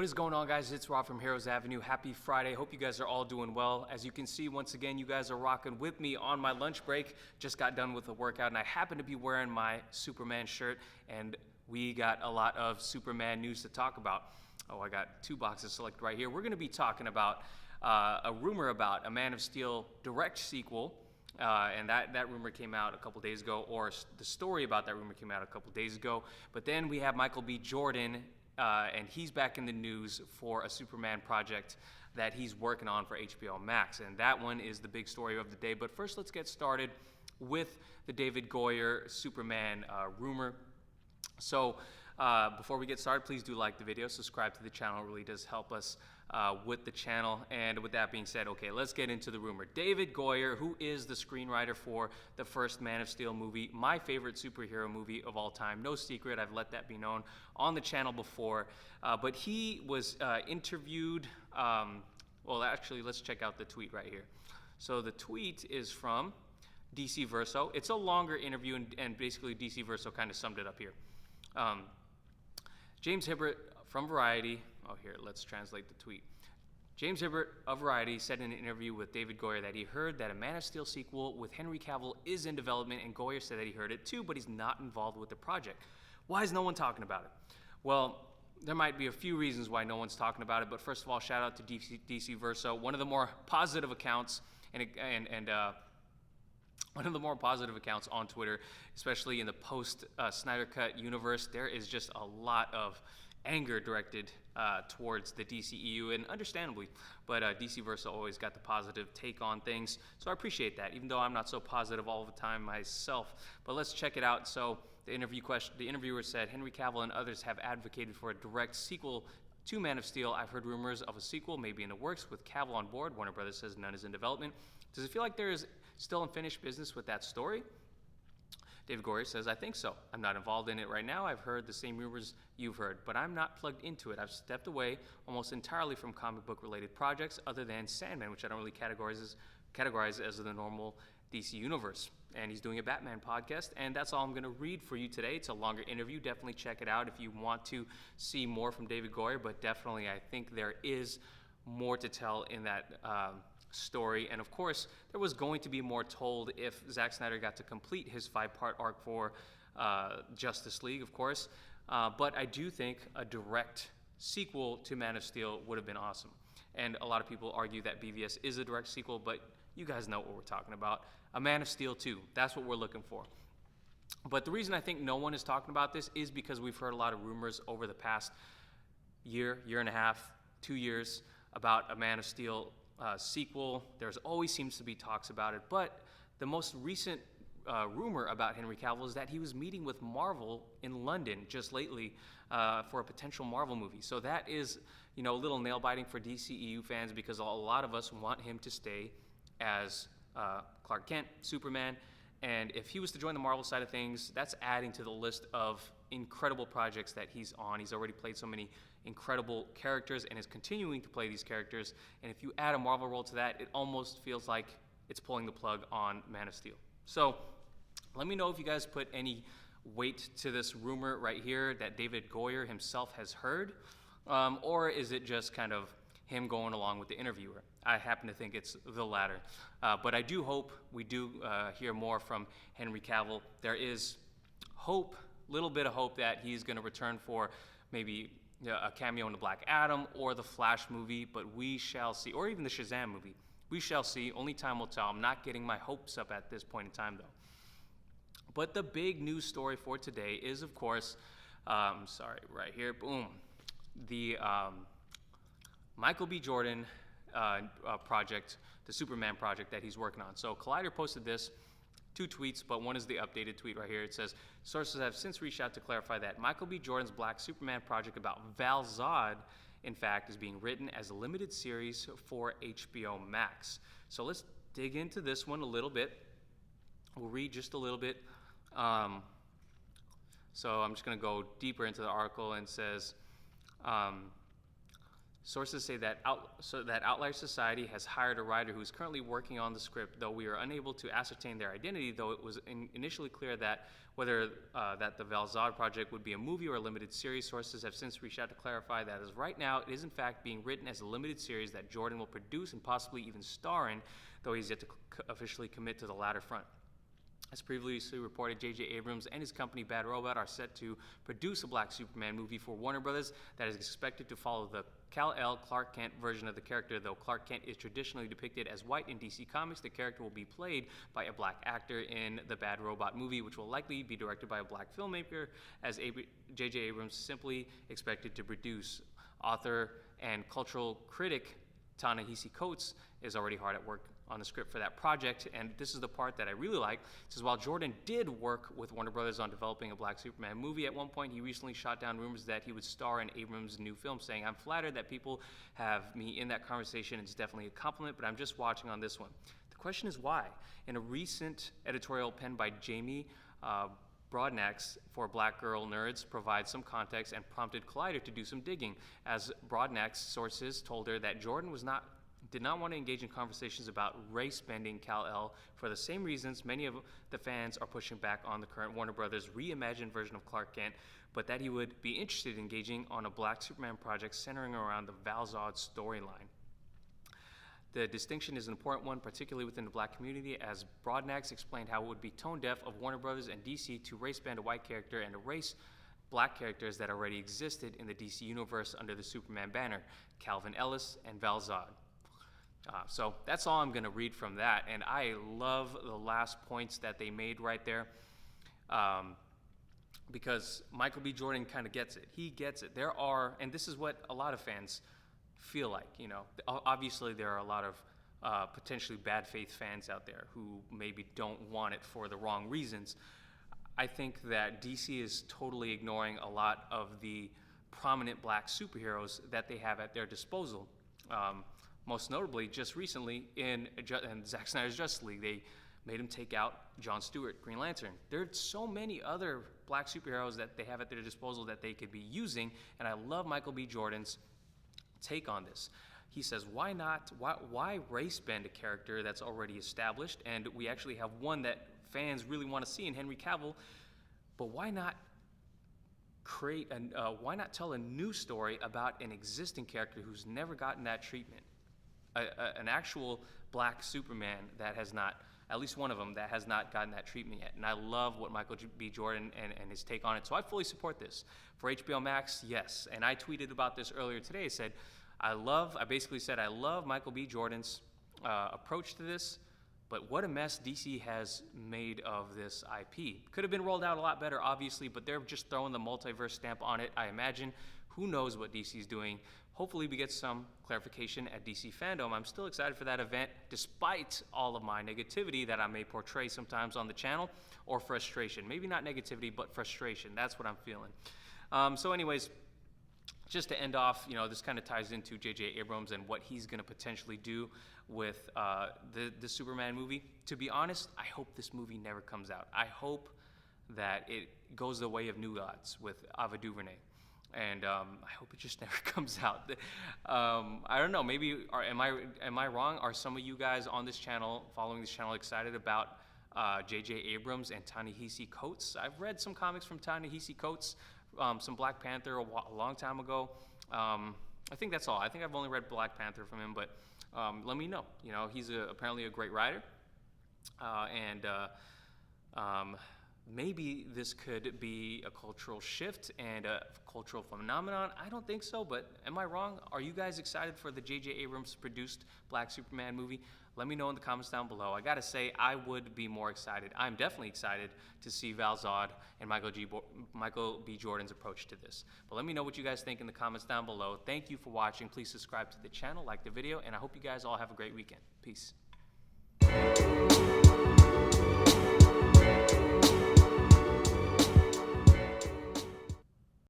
What is going on, guys? It's Rob from Heroes Avenue. Happy Friday. Hope you guys are all doing well. As you can see, once again, you guys are rocking with me on my lunch break. Just got done with a workout, and I happen to be wearing my Superman shirt, and we got a lot of Superman news to talk about. Oh, I got two boxes selected right here. We're going to be talking about a rumor about a Man of Steel direct sequel, and that rumor came out a couple days ago, or the story about that rumor came out a couple days ago. But then we have Michael B. Jordan, and he's back in the news for a Superman project that he's working on for HBO Max, and that one is the big story of the day. But first, let's get started with the David Goyer Superman rumor. So before we get started, please do like the video, subscribe to the channel. It really does help us with the channel. And with that being said, okay, let's get into the rumor. David Goyer, who is the screenwriter for the first Man of Steel movie, my favorite superhero movie of all time, no secret, I've let that be known on the channel before, but he was interviewed, well, actually, let's check out the tweet right here. So the tweet is from DC Verso. It's a longer interview, and basically DC Verso kind of summed it up here. James Hibbert from Variety, oh here, let's translate the tweet. James Hibbert of Variety said in an interview with David Goyer that he heard that a Man of Steel sequel with Henry Cavill is in development, and Goyer said that he heard it too, but he's not involved with the project. Why is no one talking about it? Well, there might be a few reasons why no one's talking about it, but first of all, shout out to DC Verso, one of the more positive accounts, one of the more positive accounts on Twitter, especially in the post-Snyder Cut universe. There is just a lot of anger directed towards the DCEU, and understandably, but DC Verso always got the positive take on things, so I appreciate that, even though I'm not so positive all the time myself. But let's check it out. So the interviewer said, Henry Cavill and others have advocated for a direct sequel to Man of Steel. I've heard rumors of a sequel maybe in the works with Cavill on board. Warner Brothers says none is in development. Does it feel like there is still unfinished business with that story? David Goyer says, I think so. I'm not involved in it right now. I've heard the same rumors you've heard, but I'm not plugged into it. I've stepped away almost entirely from comic book related projects other than Sandman, which I don't really categorize as the normal DC universe. And he's doing a Batman podcast, and that's all I'm going to read for you today. It's a longer interview. Definitely check it out if you want to see more from David Goyer, but definitely I think there is more to tell in that story. And of course, there was going to be more told if Zack Snyder got to complete his 5-part arc for Justice League, of course. But I do think a direct sequel to Man of Steel would have been awesome. And a lot of people argue that BVS is a direct sequel, but you guys know what we're talking about. A Man of Steel 2, that's what we're looking for. But the reason I think no one is talking about this is because we've heard a lot of rumors over the past year and a half, 2 years about a Man of Steel sequel. There's always seems to be talks about it, but the most recent rumor about Henry Cavill is that he was meeting with Marvel in London just lately for a potential Marvel movie. So that is, a little nail-biting for DCEU fans, because a lot of us want him to stay as Clark Kent, Superman, and if he was to join the Marvel side of things, that's adding to the list of incredible projects that he's on. He's already played so many incredible characters and is continuing to play these characters, and if you add a Marvel role to that, it almost feels like it's pulling the plug on Man of Steel. So let me know if you guys put any weight to this rumor right here that David Goyer himself has heard, or is it just kind of him going along with the interviewer? I happen to think it's the latter, but I do hope we do hear more from Henry Cavill. There is hope, little bit of hope, that he's going to return for maybe a cameo in the Black Adam or the Flash movie, but we shall see, or even the Shazam movie. We shall see. Only time will tell. I'm not getting my hopes up at this point in time, though. But the big news story for today is, of course, right here, boom, the Michael B. Jordan project, the Superman project that he's working on. So Collider posted this, 2 tweets, but one is the updated tweet right here. It says, sources have since reached out to clarify that Michael B. Jordan's Black Superman project about Val Zod, in fact, is being written as a limited series for HBO Max. So let's dig into this one a little bit. We'll read just a little bit. So I'm just going to go deeper into the article, and says, Sources say that Outlier Society has hired a writer who is currently working on the script, though we are unable to ascertain their identity, though it was initially clear that whether that the Val-Zod project would be a movie or a limited series. Sources have since reached out to clarify that as right now, it is in fact being written as a limited series that Jordan will produce and possibly even star in, though he's yet to officially commit to the latter front. As previously reported, J.J. Abrams and his company Bad Robot are set to produce a Black Superman movie for Warner Brothers that is expected to follow the Kal-El Clark Kent version of the character. Though Clark Kent is traditionally depicted as white in DC Comics, the character will be played by a black actor in the Bad Robot movie, which will likely be directed by a black filmmaker, as J.J. Abrams simply expected to produce. Author and cultural critic Ta-Nehisi Coates is already hard at work on the script for that project, and this is the part that I really like. It says, while Jordan did work with Warner Brothers on developing a Black Superman movie, at one point he recently shot down rumors that he would star in Abrams' new film, saying, "I'm flattered that people have me in that conversation. It's definitely a compliment, but I'm just watching on this one." The question is why? In a recent editorial penned by Jamie Broadnax for Black Girl Nerds provides some context and prompted Collider to do some digging, as Broadnax sources told her that Jordan did not want to engage in conversations about race-bending Kal-El for the same reasons many of the fans are pushing back on the current Warner Brothers reimagined version of Clark Kent, but that he would be interested in engaging on a Black Superman project centering around the Val-Zod storyline. The distinction is an important one, particularly within the Black community, as Broadnax explained how it would be tone-deaf of Warner Brothers and DC to race-bend a white character and erase Black characters that already existed in the DC universe under the Superman banner, Calvin Ellis and Val-Zod. So that's all I'm going to read from that, and I love the last points that they made right there, because Michael B. Jordan kind of gets it. He gets it. And this is what a lot of fans feel like, obviously there are a lot of potentially bad faith fans out there who maybe don't want it for the wrong reasons. I think that DC is totally ignoring a lot of the prominent Black superheroes that they have at their disposal. Most notably, just recently in Zack Snyder's Justice League, they made him take out John Stewart, Green Lantern. There are so many other Black superheroes that they have at their disposal that they could be using, and I love Michael B. Jordan's take on this. He says, why race bend a character that's already established, and we actually have one that fans really want to see in Henry Cavill, but why not tell a new story about an existing character who's never gotten that treatment? An actual Black Superman that has not, at least one of them, that has not gotten that treatment yet. And I love what Michael B. Jordan and his take on it. So I fully support this. For HBO Max, yes. And I tweeted about this earlier today. I basically said, I love Michael B. Jordan's approach to this, but what a mess DC has made of this IP. Could have been rolled out a lot better, obviously, but they're just throwing the multiverse stamp on it, I imagine. Who knows what DC's doing? Hopefully we get some clarification at DC Fandom. I'm still excited for that event, despite all of my negativity that I may portray sometimes on the channel, or frustration. Maybe not negativity, but frustration. That's what I'm feeling. So anyways, just to end off, this kind of ties into J.J. Abrams and what he's going to potentially do with the Superman movie. To be honest, I hope this movie never comes out. I hope that it goes the way of New Gods with Ava DuVernay. And I hope it just never comes out. I don't know. Maybe am I wrong? Are some of you guys on this channel, following this channel, excited about J.J. Abrams and Ta-Nehisi Coates? I've read some comics from Ta-Nehisi Coates, some Black Panther a long time ago. I think that's all. I think I've only read Black Panther from him, but let me know. He's apparently a great writer, and maybe this could be a cultural shift and a cultural phenomenon. I don't think so, but am I wrong? Are you guys excited for the J.J. Abrams produced Black Superman movie? Let me know in the comments down below. I gotta say, I would be more excited. I'm definitely excited to see Val-Zod and Michael B. Jordan's approach to this. But let me know what you guys think in the comments down below. Thank you for watching. Please subscribe to the channel, like the video, and I hope you guys all have a great weekend. Peace.